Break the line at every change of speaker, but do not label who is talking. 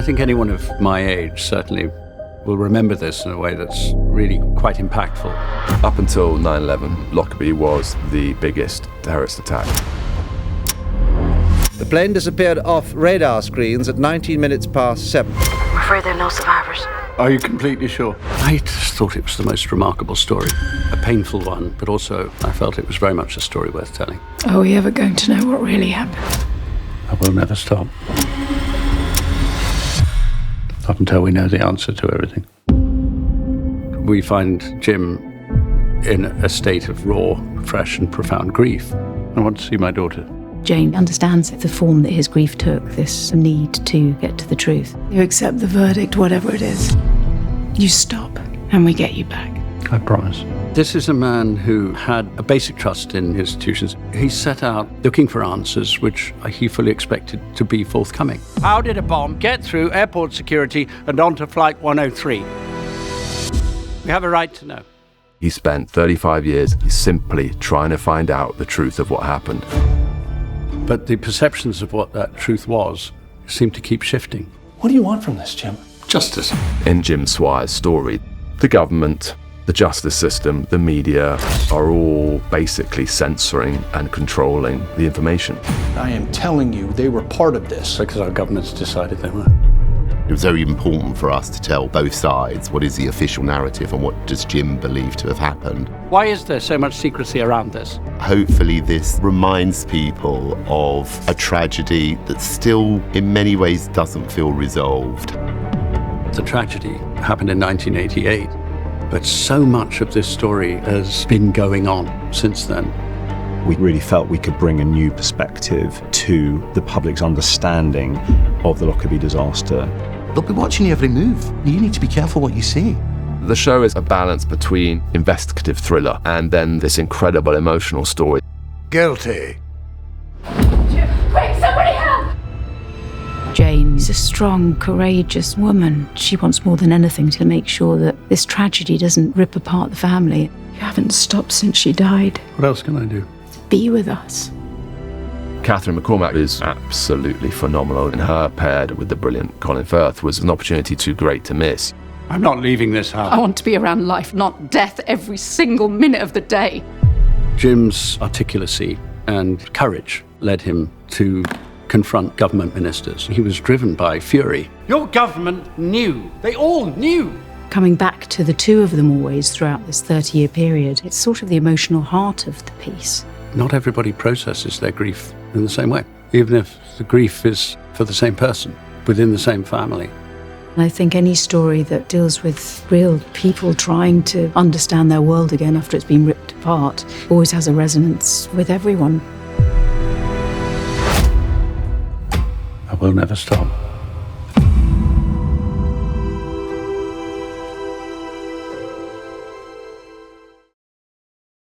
think anyone of my age certainly will remember this in a way that's really quite impactful.
Up until 9/11, Lockerbie was the biggest terrorist attack.
The plane disappeared off radar screens at 19 minutes past 7.
I'm afraid there are no survivors.
Are you completely sure? I just thought it was the most remarkable story. A painful one, but also I felt it was very much a story worth telling.
Are we ever going to know what really happened?
I will never stop. Up until we know the answer to everything. We find Jim in a state of raw, fresh and profound grief. I want to see my daughter.
Jane understands the form that his grief took, this need to get to the truth. You accept the verdict, whatever it is. You stop, and we get you back.
I promise. This is a man who had a basic trust in institutions. He set out looking for answers which he fully expected to be forthcoming. How did a bomb get through airport security and onto Flight 103? We have a right to know.
He spent 35 years simply trying to find out the truth of what happened.
But the perceptions of what that truth was seemed to keep shifting.
What do you want from this, Jim?
Justice.
In Jim Swire's story, the government, the justice system, the media are all basically censoring and controlling the information.
I am telling you, they were part of this.
Because our governments decided they were.
It was very important for us to tell both sides what is the official narrative and what does Jim believe to have happened.
Why is there so much secrecy around this?
Hopefully this reminds people of a tragedy that still in many ways doesn't feel resolved.
The tragedy happened in 1988, but so much of this story has been going on since then.
We really felt we could bring a new perspective to the public's understanding of the Lockerbie disaster.
They'll be watching every move. You need to be careful what you say.
The show is a balance between investigative thriller and then this incredible emotional story.
Guilty.
Quick, somebody help! Jane is a strong, courageous woman. She wants more than anything to make sure that this tragedy doesn't rip apart the family. You haven't stopped since she died.
What else can I do?
Be with us.
Catherine McCormack is absolutely phenomenal, and her paired with the brilliant Colin Firth was an opportunity too great to miss.
I'm not leaving this house.
I want to be around life, not death, every single minute of the day.
Jim's articulacy and courage led him to confront government ministers. He was driven by fury. Your government knew. They all knew.
Coming back to the two of them always throughout this 30-year period, it's sort of the emotional heart of the piece.
Not everybody processes their grief in the same way, even if the grief is for the same person, within the same family.
And I think any story that deals with real people trying to understand their world again after it's been ripped apart always has a resonance with everyone.
I will never stop.